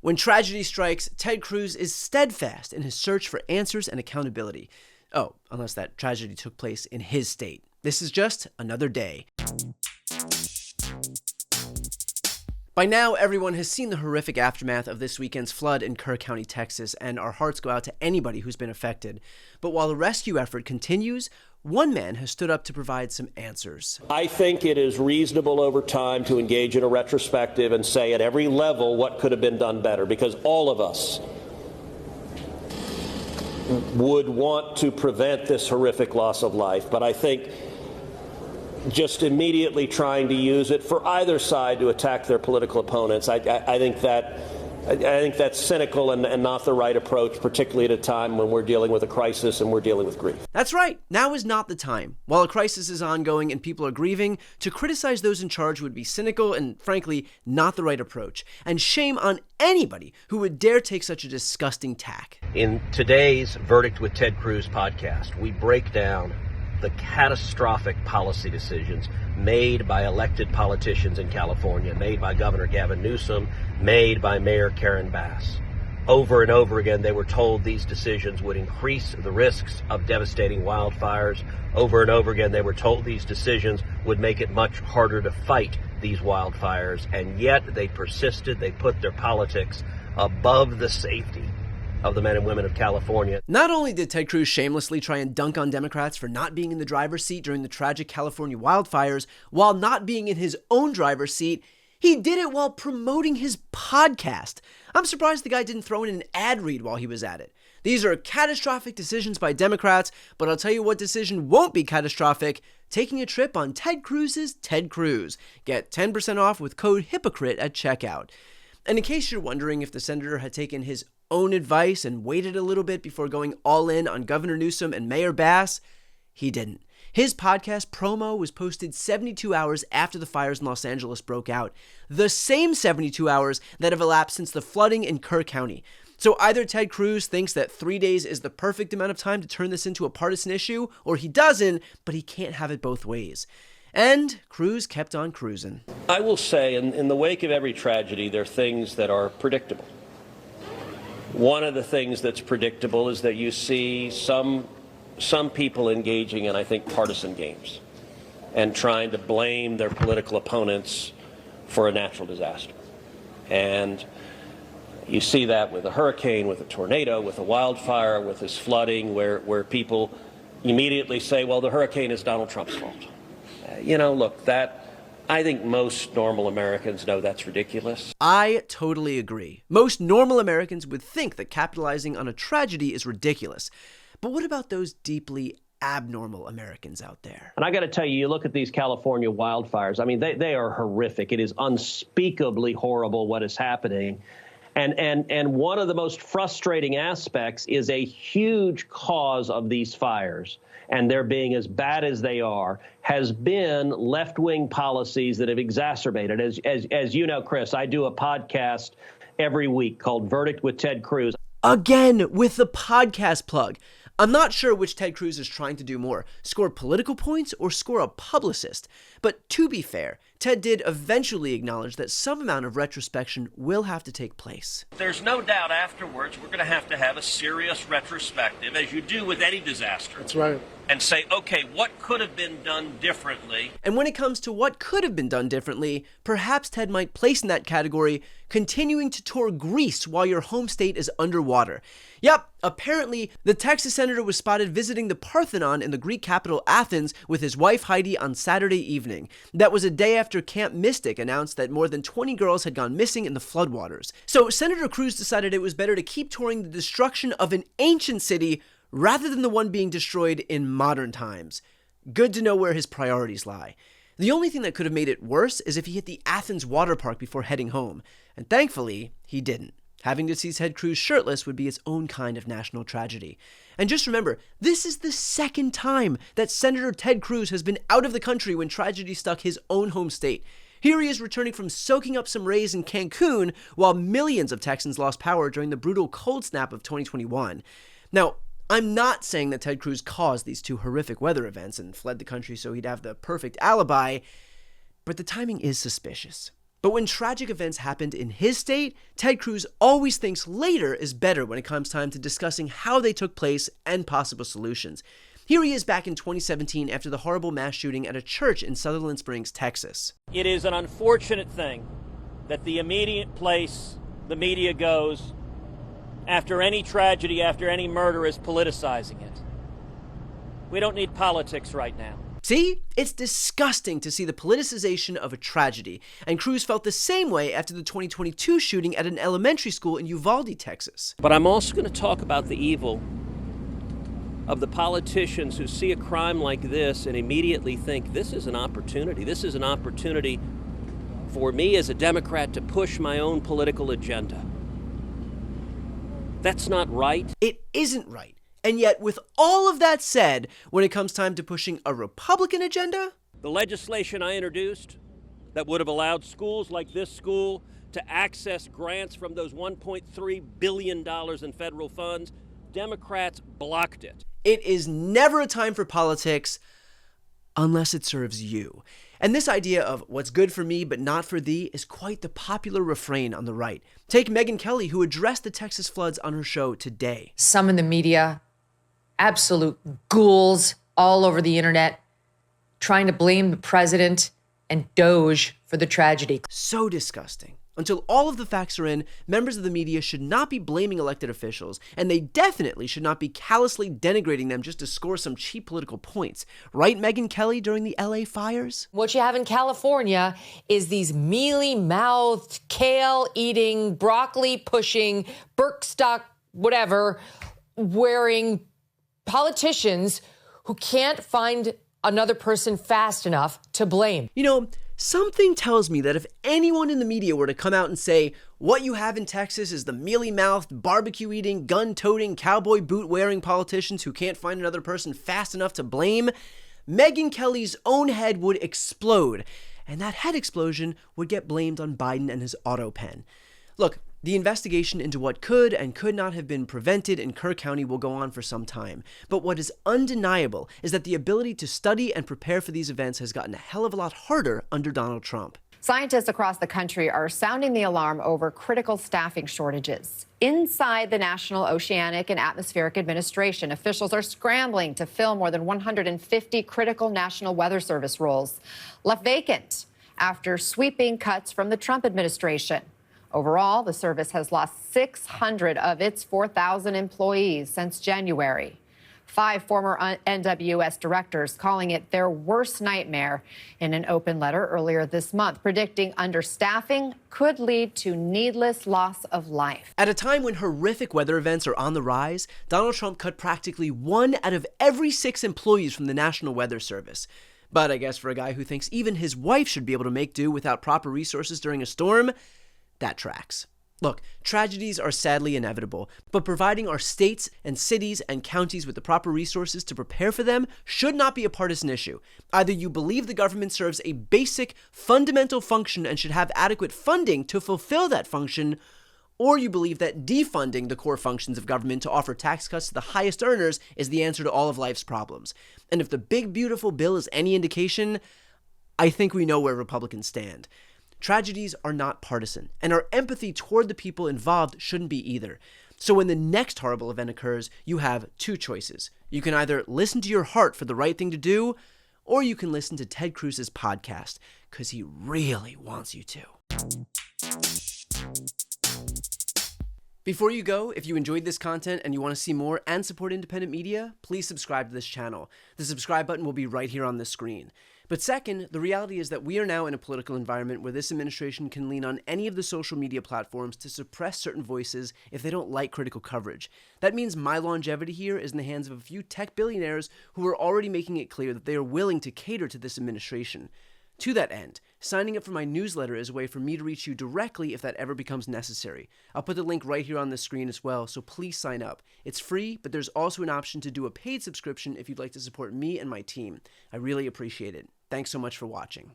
When tragedy strikes, Ted Cruz is steadfast in his search for answers and accountability. Oh, unless that tragedy took place in his state. This is just another day. By now, everyone has seen the horrific aftermath of this weekend's flood in Kerr County, Texas, and our hearts go out to anybody who's been affected. But while the rescue effort continues, one man has stood up to provide some answers. I think it is reasonable over time to engage in a retrospective and say at every level what could have been done better, because all of us would want to prevent this horrific loss of life. But I think just immediately trying to use it for either side to attack their political opponents, I think that's cynical and not the right approach, particularly at a time when we're dealing with a crisis and we're dealing with grief. That's right. Now is not the time. While a crisis is ongoing and people are grieving, to criticize those in charge would be cynical and, frankly, not the right approach. And shame on anybody who would dare take such a disgusting tack. In today's Verdict with Ted Cruz podcast, we break down the catastrophic policy decisions made by elected politicians in California, made by Governor Gavin Newsom, made by Mayor Karen Bass. Over and over again, they were told these decisions would increase the risks of devastating wildfires. Over and over again, they were told these decisions would make it much harder to fight these wildfires, and yet they persisted. They put their politics above the safety of the men and women of California. Not only did Ted Cruz shamelessly try and dunk on Democrats for not being in the driver's seat during the tragic California wildfires, while not being in his own driver's seat, he did it while promoting his podcast. I'm surprised the guy didn't throw in an ad read while he was at it. These are catastrophic decisions by Democrats, but I'll tell you what decision won't be catastrophic: taking a trip on Ted Cruz's Ted Cruz. Get 10% off with code HYPOCRITE at checkout. And in case you're wondering if the senator had taken his own advice and waited a little bit before going all in on Governor Newsom and Mayor Bass, he didn't. His podcast promo was posted 72 hours after the fires in Los Angeles broke out, the same 72 hours that have elapsed since the flooding in Kerr County. So either Ted Cruz thinks that 3 days is the perfect amount of time to turn this into a partisan issue, or he doesn't, but he can't have it both ways. And Cruz kept on cruising. I will say, in the wake of every tragedy, there are things that are predictable. One of the things that's predictable is that you see some people engaging in, I think, partisan games and trying to blame their political opponents for a natural disaster. And you see that with a hurricane, with a tornado, with a wildfire, with this flooding, where people immediately say, well, the hurricane is Donald Trump's fault. Look, I think most normal Americans know that's ridiculous. I totally agree. Most normal Americans would think that capitalizing on a tragedy is ridiculous. But what about those deeply abnormal Americans out there? And I got to tell you, you look at these California wildfires. I mean, they are horrific. It is unspeakably horrible what is happening. And one of the most frustrating aspects is a huge cause of these fires, and they're being as bad as they are, has been left-wing policies that have exacerbated. As you know, Chris, I do a podcast every week called Verdict with Ted Cruz. Again, with the podcast plug. I'm not sure which Ted Cruz is trying to do more, score political points or score a publicist. But to be fair, Ted did eventually acknowledge that some amount of retrospection will have to take place. There's no doubt afterwards we're going to have a serious retrospective, as you do with any disaster. That's right. And say, okay, what could have been done differently? And when it comes to what could have been done differently, perhaps Ted might place in that category continuing to tour Greece while your home state is underwater. Yep, apparently the Texas senator was spotted visiting the Parthenon in the Greek capital Athens with his wife Heidi on Saturday evening. That was a day after Camp Mystic announced that more than 20 girls had gone missing in the floodwaters. So Senator Cruz decided it was better to keep touring the destruction of an ancient city rather than the one being destroyed in modern times. Good to know where his priorities lie. The only thing that could have made it worse is if he hit the Athens water park before heading home, and thankfully, he didn't. Having to see Ted Cruz shirtless would be its own kind of national tragedy. And just remember, this is the second time that Senator Ted Cruz has been out of the country when tragedy struck his own home state. Here he is returning from soaking up some rays in Cancun while millions of Texans lost power during the brutal cold snap of 2021. Now, I'm not saying that Ted Cruz caused these two horrific weather events and fled the country so he'd have the perfect alibi, but the timing is suspicious. But when tragic events happened in his state, Ted Cruz always thinks later is better when it comes time to discussing how they took place and possible solutions. Here he is back in 2017 after the horrible mass shooting at a church in Sutherland Springs, Texas. It is an unfortunate thing that the immediate place the media goes after any tragedy, after any murder, is politicizing it. We don't need politics right now. See? It's disgusting to see the politicization of a tragedy, and Cruz felt the same way after the 2022 shooting at an elementary school in Uvalde, Texas. But I'm also going to talk about the evil of the politicians who see a crime like this and immediately think, this is an opportunity. This is an opportunity for me as a Democrat to push my own political agenda. That's not right. It isn't right. And yet, with all of that said, when it comes time to pushing a Republican agenda, the legislation I introduced that would have allowed schools like this school to access grants from those $1.3 billion in federal funds, Democrats blocked it. It is never a time for politics unless it serves you. And this idea of what's good for me but not for thee is quite the popular refrain on the right. Take Megyn Kelly, who addressed the Texas floods on her show today. Some in the media, absolute ghouls all over the internet, trying to blame the president and Doge for the tragedy. So disgusting. Until all of the facts are in, members of the media should not be blaming elected officials, and they definitely should not be callously denigrating them just to score some cheap political points. Right, Megyn Kelly, during the LA fires? What you have in California is these mealy-mouthed, kale-eating, broccoli-pushing, Birkenstock, whatever, wearing politicians who can't find another person fast enough to blame. You know, something tells me that if anyone in the media were to come out and say, what you have in Texas is the mealy-mouthed, barbecue-eating, gun-toting, cowboy boot-wearing politicians who can't find another person fast enough to blame, Megyn Kelly's own head would explode, and that head explosion would get blamed on Biden and his auto pen. Look, the investigation into what could and could not have been prevented in Kerr County will go on for some time, but what is undeniable is that the ability to study and prepare for these events has gotten a hell of a lot harder under Donald Trump. Scientists across the country are sounding the alarm over critical staffing shortages. Inside the National Oceanic and Atmospheric Administration, officials are scrambling to fill more than 150 critical National Weather Service roles, left vacant after sweeping cuts from the Trump administration. Overall, the service has lost 600 of its 4,000 employees since January. 5 former NWS directors calling it their worst nightmare in an open letter earlier this month, predicting understaffing could lead to needless loss of life. At a time when horrific weather events are on the rise, Donald Trump cut practically 1 out of every 6 employees from the National Weather Service. But I guess for a guy who thinks even his wife should be able to make do without proper resources during a storm, that tracks. Look, tragedies are sadly inevitable, but providing our states and cities and counties with the proper resources to prepare for them should not be a partisan issue. Either you believe the government serves a basic, fundamental function and should have adequate funding to fulfill that function, or you believe that defunding the core functions of government to offer tax cuts to the highest earners is the answer to all of life's problems. And if the big, beautiful bill is any indication, I think we know where Republicans stand. Tragedies are not partisan, and our empathy toward the people involved shouldn't be either. So when the next horrible event occurs, you have 2 choices. You can either listen to your heart for the right thing to do, or you can listen to Ted Cruz's podcast, because he really wants you to. Before you go, if you enjoyed this content and you want to see more and support independent media, please subscribe to this channel. The subscribe button will be right here on the screen. But second, the reality is that we are now in a political environment where this administration can lean on any of the social media platforms to suppress certain voices if they don't like critical coverage. That means my longevity here is in the hands of a few tech billionaires who are already making it clear that they are willing to cater to this administration. To that end, signing up for my newsletter is a way for me to reach you directly if that ever becomes necessary. I'll put the link right here on the screen as well, so please sign up. It's free, but there's also an option to do a paid subscription if you'd like to support me and my team. I really appreciate it. Thanks so much for watching.